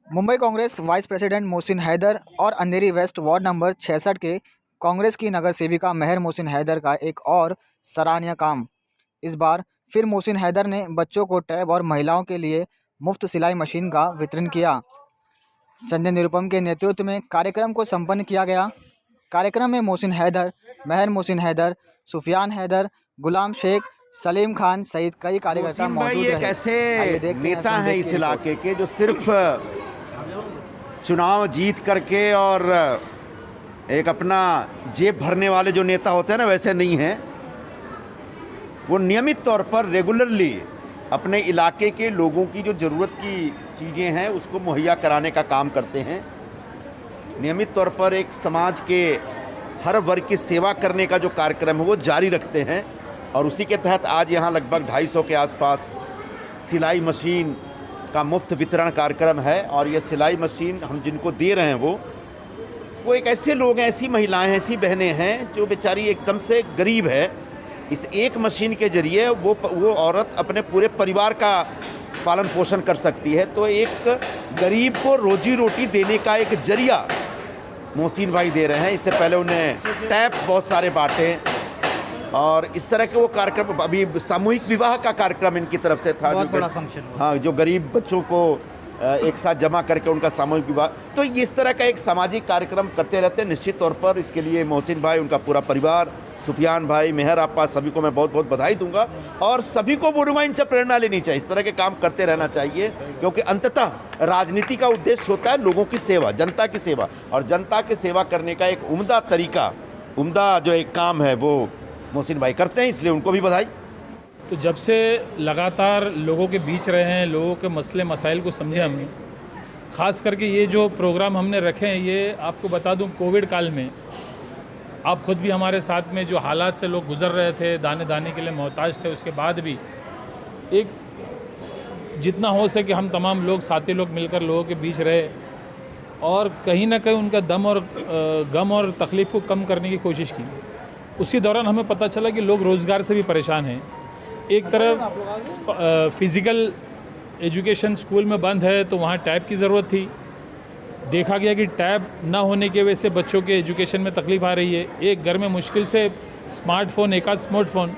Mumbai Congress vice president Mohsin Haider और अंधेरी waste ward number 66 के कांग्रेस की नगर सेविका मेहर मोहसिन हैदर का एक और सराहनीय काम। इस बार फिर मोहसिन हैदर ने बच्चों को टैब और महिलाओं के लिए मुफ्त सिलाई मशीन का वितरण किया। संजय निरुपम के नेतृत्व में कार्यक्रम को संपन्न किया गया। कार्यक्रम में मोहसिन हैदर, मेहर मोहसिन हैदर, सुफियान हैदर, गुलाम शेख, सलीम खान सहित कई कार्यकर्ता मौजूद रहे। ऐसे नेता हैं इस इलाके के जो सिर्फ चुनाव जीत करके और एक अपना जेब भरने वाले जो नेता होते हैं ना, वैसे नहीं हैं। वो नियमित तौर पर रेगुलरली अपने इलाके के लोगों की जो ज़रूरत की चीज़ें हैं उसको मुहैया कराने का काम करते हैं। नियमित तौर पर एक समाज के हर वर्ग की सेवा करने का जो कार्यक्रम है वो जारी रखते हैं और उसी के तहत आज यहाँ लगभग 250 के आसपास सिलाई मशीन का मुफ्त वितरण कार्यक्रम है। और ये सिलाई मशीन हम जिनको दे रहे हैं वो एक ऐसे लोग हैं, ऐसी महिलाएं हैं, ऐसी बहनें हैं जो बेचारी एकदम से गरीब है। इस एक मशीन के ज़रिए वो औरत अपने पूरे परिवार का पालन पोषण कर सकती है। तो एक गरीब को रोजी रोटी देने का एक जरिया मोहसिन भाई दे रहे हैं। इससे पहले उन्हें टैब बहुत सारे बांटे और इस तरह के वो कार्यक्रम, अभी सामूहिक विवाह का कार्यक्रम इनकी तरफ से था, बहुत बड़ा फंक्शन। हाँ, जो गरीब बच्चों को एक साथ जमा करके उनका सामूहिक विवाह, तो इस तरह का एक सामाजिक कार्यक्रम करते रहते हैं। निश्चित तौर पर इसके लिए मोहसिन भाई, उनका पूरा परिवार, सुफियान भाई, मेहर आपा, सभी को मैं बहुत बहुत बधाई दूंगा और सभी को बोलूँगा इनसे प्रेरणा लेनी चाहिए। इस तरह के काम करते रहना चाहिए क्योंकि अंततः राजनीति का उद्देश्य होता है लोगों की सेवा, जनता की सेवा, और जनता की सेवा करने का एक उम्दा तरीका, उम्दा जो एक काम है वो मोहसिन भाई करते हैं, इसलिए उनको भी बधाई। तो जब से लगातार लोगों के बीच रहे हैं, लोगों के मसले मसाइल को समझे हमने, ख़ास करके ये जो प्रोग्राम हमने रखे हैं, ये आपको बता दूं कोविड काल में आप खुद भी हमारे साथ में जो हालात से लोग गुजर रहे थे, दाने दाने के लिए मोहताज थे, उसके बाद भी एक जितना हो सके हम तमाम लोग, साथी लोग मिलकर लोगों के बीच रहे और कहीं ना कहीं उनका दम और गम और तकलीफ़ को कम करने की कोशिश की। उसी दौरान हमें पता चला कि लोग रोज़गार से भी परेशान हैं। एक तरफ फ़िज़िकल एजुकेशन स्कूल में बंद है तो वहाँ टैब की ज़रूरत थी। देखा गया कि टैब ना होने की वजह से बच्चों के एजुकेशन में तकलीफ़ आ रही है। एक घर में मुश्किल से स्मार्टफ़ोन, एक आध स्मार्टफ़ोन,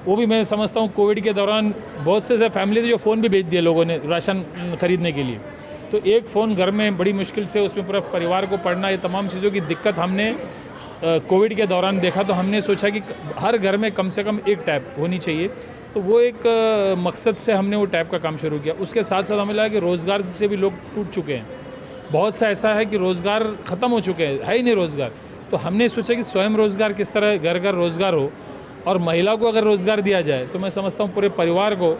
वो भी मैं समझता हूँ कोविड के दौरान बहुत से फैमिली थे जो फ़ोन भी भेज दिए लोगों ने राशन ख़रीदने के लिए। तो एक फ़ोन घर में बड़ी मुश्किल से, उसमें पूरा परिवार को पढ़ना, ये तमाम चीज़ों की दिक्कत हमने कोविड के दौरान देखा। तो हमने सोचा कि हर घर में कम से कम एक टैब होनी चाहिए। तो वो एक मकसद से हमने वो टैब का काम शुरू किया। उसके साथ साथ हमें लगा कि रोज़गार से भी लोग टूट चुके हैं। बहुत सा ऐसा है कि रोज़गार ख़त्म हो चुके हैं, है ही नहीं रोज़गार। तो हमने सोचा कि स्वयं रोज़गार किस तरह घर घर रोज़गार हो और महिला को अगर रोज़गार दिया जाए तो मैं समझता हूँ पूरे परिवार को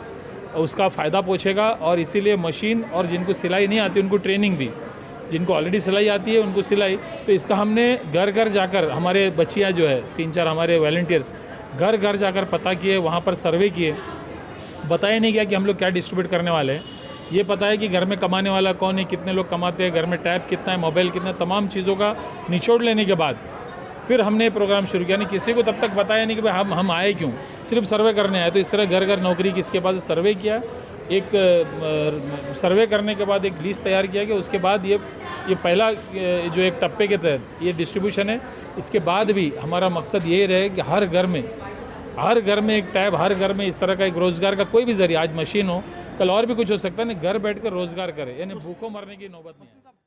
उसका फ़ायदा पहुँचेगा। और इसीलिए मशीन, और जिनको सिलाई नहीं आती उनको ट्रेनिंग भी, जिनको ऑलरेडी सिलाई आती है उनको सिलाई, तो इसका हमने घर घर जाकर, हमारे बच्चियाँ जो है 3-4 हमारे वॉलंटियर्स घर घर जाकर पता किए, वहाँ पर सर्वे किए। बताया नहीं गया कि हम लोग क्या डिस्ट्रीब्यूट करने वाले हैं, ये पता है कि घर में कमाने वाला कौन है, कितने लोग कमाते हैं, घर में टैब कितना है, मोबाइल कितना, तमाम चीज़ों का निचोड़ लेने के बाद फिर हमने प्रोग्राम शुरू किया। नहीं, किसी को तब तक बताया नहीं कि भाई हम आए क्यों, सिर्फ सर्वे करने आए। तो इस तरह घर घर नौकरी किसके पास सर्वे किया। एक सर्वे करने के बाद एक लिस्ट तैयार किया कि उसके बाद ये पहला जो एक टप्पे के तहत ये डिस्ट्रीब्यूशन है। इसके बाद भी हमारा मकसद यही रहे कि हर घर में एक टैब, हर घर में इस तरह का एक रोज़गार का कोई भी ज़रिया, आज मशीन हो, कल और भी कुछ हो सकता है ना, घर बैठ कर रोज़गार करे, यानी भूखों मरने की नौबत नहीं है।